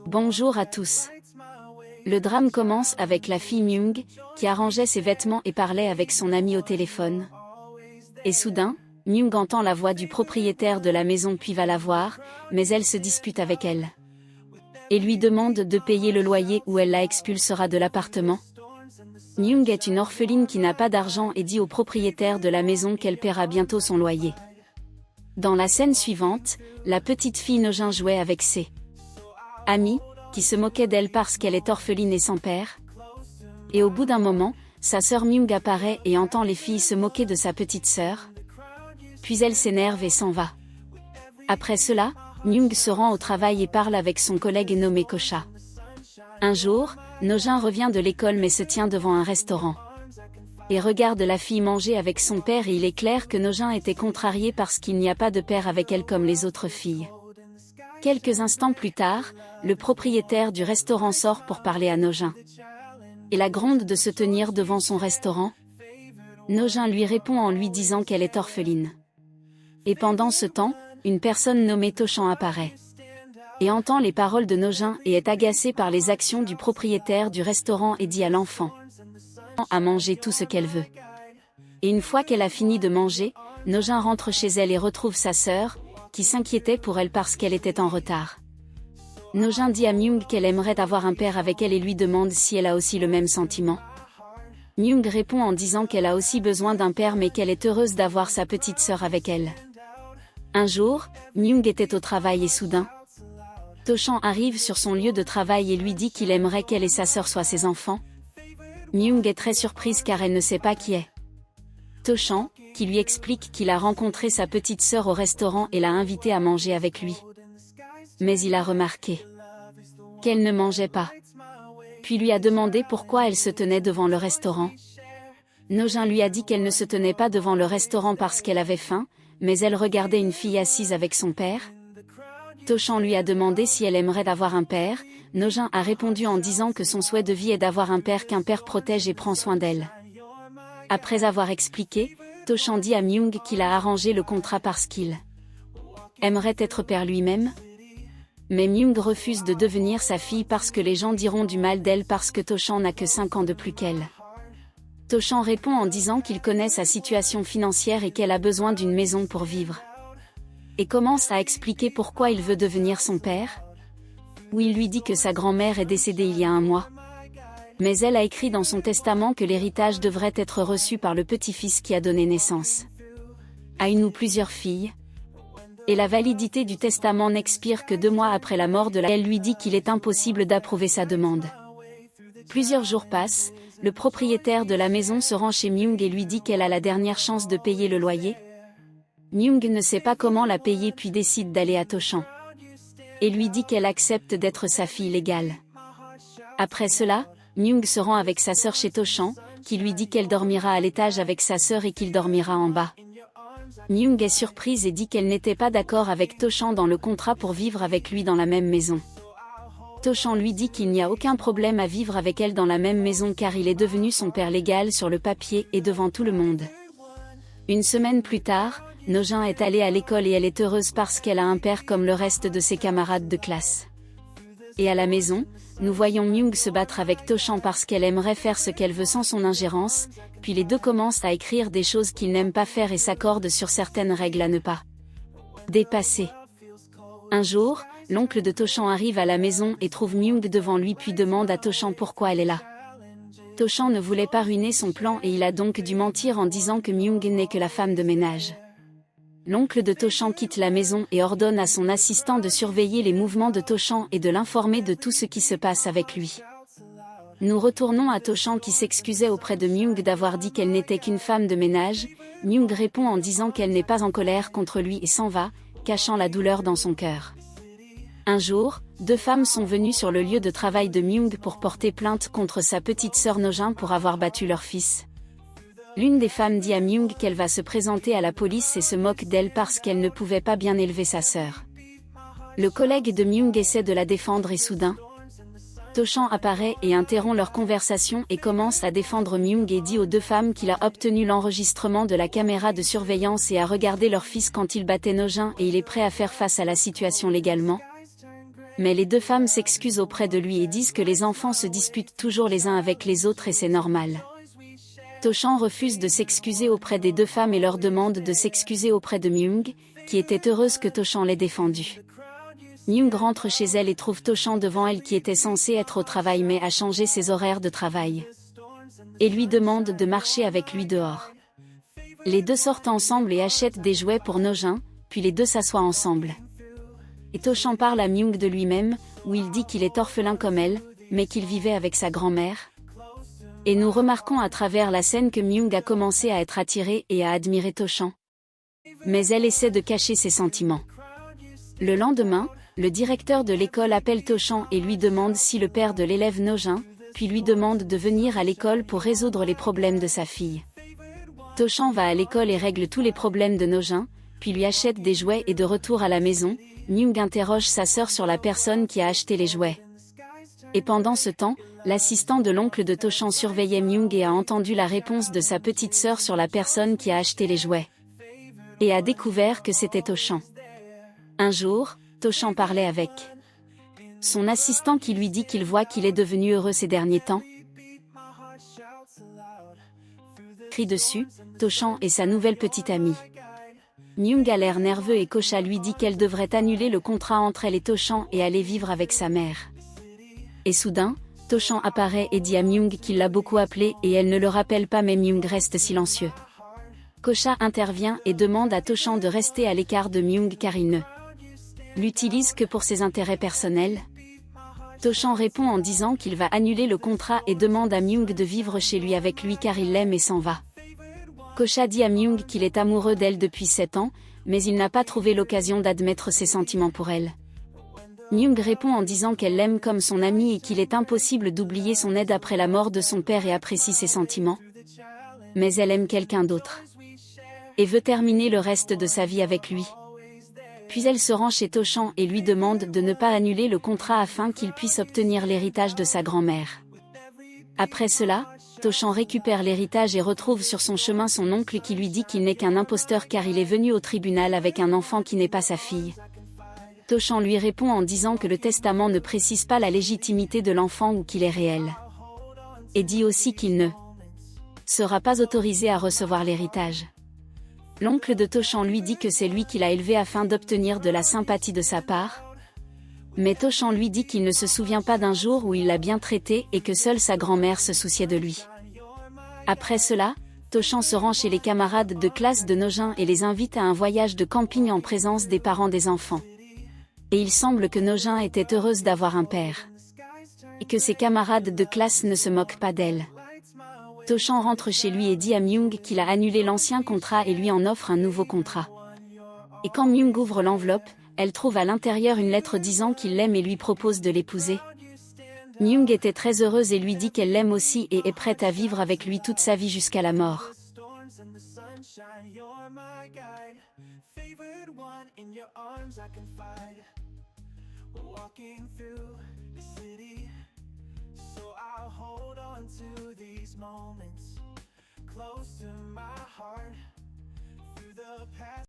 Bonjour à tous. Le drame commence avec la fille Myung, qui arrangeait ses vêtements et parlait avec son ami au téléphone. Et soudain, Myung entend la voix du propriétaire de la maison puis va la voir, mais elle se dispute avec elle. Et lui demande de payer le loyer ou elle la expulsera de l'appartement. Myung est une orpheline qui n'a pas d'argent et dit au propriétaire de la maison qu'elle paiera bientôt son loyer. Dans la scène suivante, la petite fille Nojin jouait avec ses amis, qui se moquaient d'elle parce qu'elle est orpheline et sans père. Et au bout d'un moment, sa sœur Myung apparaît et entend les filles se moquer de sa petite sœur. Puis elle s'énerve et s'en va. Après cela, Myung se rend au travail et parle avec son collègue nommé Kocha. Un jour, Nojin revient de l'école mais se tient devant un restaurant. Et regarde la fille manger avec son père et il est clair que Nojin était contrarié parce qu'il n'y a pas de père avec elle comme les autres filles. Quelques instants plus tard, le propriétaire du restaurant sort pour parler à Nojin. Et la gronde de se tenir devant son restaurant. Nojin lui répond en lui disant qu'elle est orpheline. Et pendant ce temps, une personne nommée Tochan apparaît. Et entend les paroles de Nojin et est agacée par les actions du propriétaire du restaurant et dit à l'enfant à manger tout ce qu'elle veut. Et une fois qu'elle a fini de manger, Nojin rentre chez elle et retrouve sa sœur, qui s'inquiétait pour elle parce qu'elle était en retard. Nojin dit à Myung qu'elle aimerait avoir un père avec elle et lui demande si elle a aussi le même sentiment. Myung répond en disant qu'elle a aussi besoin d'un père mais qu'elle est heureuse d'avoir sa petite sœur avec elle. Un jour, Myung était au travail et soudain, Tochan arrive sur son lieu de travail et lui dit qu'il aimerait qu'elle et sa sœur soient ses enfants. Myung est très surprise car elle ne sait pas qui est Tochan, qui lui explique qu'il a rencontré sa petite sœur au restaurant et l'a invitée à manger avec lui. Mais il a remarqué qu'elle ne mangeait pas. Puis lui a demandé pourquoi elle se tenait devant le restaurant. Nojin lui a dit qu'elle ne se tenait pas devant le restaurant parce qu'elle avait faim, mais elle regardait une fille assise avec son père. Tochan lui a demandé si elle aimerait avoir un père. Nojin a répondu en disant que son souhait de vie est d'avoir un père qu'un père protège et prend soin d'elle. Après avoir expliqué, Tochan dit à Myung qu'il a arrangé le contrat parce qu'il aimerait être père lui-même. Mais Myung refuse de devenir sa fille parce que les gens diront du mal d'elle parce que Tochan n'a que 5 ans de plus qu'elle. Tochan répond en disant qu'il connaît sa situation financière et qu'elle a besoin d'une maison pour vivre. Et commence à expliquer pourquoi il veut devenir son père. Où il lui dit que sa grand-mère est décédée il y a 1 mois. Mais elle a écrit dans son testament que l'héritage devrait être reçu par le petit-fils qui a donné naissance à une ou plusieurs filles. Et la validité du testament n'expire que 2 mois après la mort de elle lui dit qu'il est impossible d'approuver sa demande. Plusieurs jours passent, le propriétaire de la maison se rend chez Myung et lui dit qu'elle a la dernière chance de payer le loyer. Myung ne sait pas comment la payer puis décide d'aller à Tochan. Et lui dit qu'elle accepte d'être sa fille légale. Après cela, Myung se rend avec sa sœur chez Tochan, qui lui dit qu'elle dormira à l'étage avec sa sœur et qu'il dormira en bas. Myung est surprise et dit qu'elle n'était pas d'accord avec Tochan dans le contrat pour vivre avec lui dans la même maison. Tochan lui dit qu'il n'y a aucun problème à vivre avec elle dans la même maison car il est devenu son père légal sur le papier et devant tout le monde. Une semaine plus tard, Nojin est allée à l'école et elle est heureuse parce qu'elle a un père comme le reste de ses camarades de classe. Et à la maison, nous voyons Myung se battre avec Tochan parce qu'elle aimerait faire ce qu'elle veut sans son ingérence, puis les deux commencent à écrire des choses qu'ils n'aiment pas faire et s'accordent sur certaines règles à ne pas dépasser. Un jour, l'oncle de Tochan arrive à la maison et trouve Myung devant lui puis demande à Tochan pourquoi elle est là. Tochan ne voulait pas ruiner son plan et il a donc dû mentir en disant que Myung n'est que la femme de ménage. L'oncle de Tochan quitte la maison et ordonne à son assistant de surveiller les mouvements de Tochan et de l'informer de tout ce qui se passe avec lui. Nous retournons à Tochan qui s'excusait auprès de Myung d'avoir dit qu'elle n'était qu'une femme de ménage. Myung répond en disant qu'elle n'est pas en colère contre lui et s'en va, cachant la douleur dans son cœur. Un jour, 2 femmes sont venues sur le lieu de travail de Myung pour porter plainte contre sa petite sœur Nojin pour avoir battu leur fils. L'une des femmes dit à Myung qu'elle va se présenter à la police et se moque d'elle parce qu'elle ne pouvait pas bien élever sa sœur. Le collègue de Myung essaie de la défendre et soudain, To-chan apparaît et interrompt leur conversation et commence à défendre Myung et dit aux deux femmes qu'il a obtenu l'enregistrement de la caméra de surveillance et a regardé leur fils quand il battait No-jin et il est prêt à faire face à la situation légalement. Mais les deux femmes s'excusent auprès de lui et disent que les enfants se disputent toujours les uns avec les autres et c'est normal. To-chan refuse de s'excuser auprès des deux femmes et leur demande de s'excuser auprès de Myung, qui était heureuse que To-chan l'ait défendue. Myung rentre chez elle et trouve To-chan devant elle qui était censé être au travail mais a changé ses horaires de travail. Et lui demande de marcher avec lui dehors. Les deux sortent ensemble et achètent des jouets pour No-jin, puis les deux s'assoient ensemble. Et To-chan parle à Myung de lui-même, où il dit qu'il est orphelin comme elle, mais qu'il vivait avec sa grand-mère. Et nous remarquons à travers la scène que Myung a commencé à être attirée et à admirer To-chan. Mais elle essaie de cacher ses sentiments. Le lendemain, le directeur de l'école appelle To-chan et lui demande si le père de l'élève No-jin, puis lui demande de venir à l'école pour résoudre les problèmes de sa fille. To-chan va à l'école et règle tous les problèmes de No-jin, puis lui achète des jouets et de retour à la maison, Myung interroge sa sœur sur la personne qui a acheté les jouets. Et pendant ce temps, l'assistant de l'oncle de To-chan surveillait Myung et a entendu la réponse de sa petite sœur sur la personne qui a acheté les jouets. Et a découvert que c'était To-chan. Un jour, To-chan parlait avec son assistant qui lui dit qu'il voit qu'il est devenu heureux ces derniers temps. Crie dessus, To-chan et sa nouvelle petite amie. Myung a l'air nerveux et Kosha lui dit qu'elle devrait annuler le contrat entre elle et To-chan et aller vivre avec sa mère. Et soudain, To-chan apparaît et dit à Myung qu'il l'a beaucoup appelé et elle ne le rappelle pas mais Myung reste silencieux. Kosha intervient et demande à To-chan de rester à l'écart de Myung car il ne l'utilise que pour ses intérêts personnels. To-chan répond en disant qu'il va annuler le contrat et demande à Myung de vivre chez lui avec lui car il l'aime et s'en va. Kosha dit à Myung qu'il est amoureux d'elle depuis 7 ans, mais il n'a pas trouvé l'occasion d'admettre ses sentiments pour elle. Myung répond en disant qu'elle l'aime comme son amie et qu'il est impossible d'oublier son aide après la mort de son père et apprécie ses sentiments. Mais elle aime quelqu'un d'autre. Et veut terminer le reste de sa vie avec lui. Puis elle se rend chez To-chan et lui demande de ne pas annuler le contrat afin qu'il puisse obtenir l'héritage de sa grand-mère. Après cela, To-chan récupère l'héritage et retrouve sur son chemin son oncle qui lui dit qu'il n'est qu'un imposteur car il est venu au tribunal avec un enfant qui n'est pas sa fille. To-chan lui répond en disant que le testament ne précise pas la légitimité de l'enfant ou qu'il est réel. Et dit aussi qu'il ne sera pas autorisé à recevoir l'héritage. L'oncle de To-chan lui dit que c'est lui qui l'a élevé afin d'obtenir de la sympathie de sa part. Mais To-chan lui dit qu'il ne se souvient pas d'un jour où il l'a bien traité et que seule sa grand-mère se souciait de lui. Après cela, To-chan se rend chez les camarades de classe de No-jin et les invite à un voyage de camping en présence des parents des enfants. Et il semble que No-jin était heureuse d'avoir un père. Et que ses camarades de classe ne se moquent pas d'elle. To-chan rentre chez lui et dit à Myung qu'il a annulé l'ancien contrat et lui en offre un nouveau contrat. Et quand Myung ouvre l'enveloppe, elle trouve à l'intérieur une lettre disant qu'il l'aime et lui propose de l'épouser. Myung était très heureuse et lui dit qu'elle l'aime aussi et est prête à vivre avec lui toute sa vie jusqu'à la mort.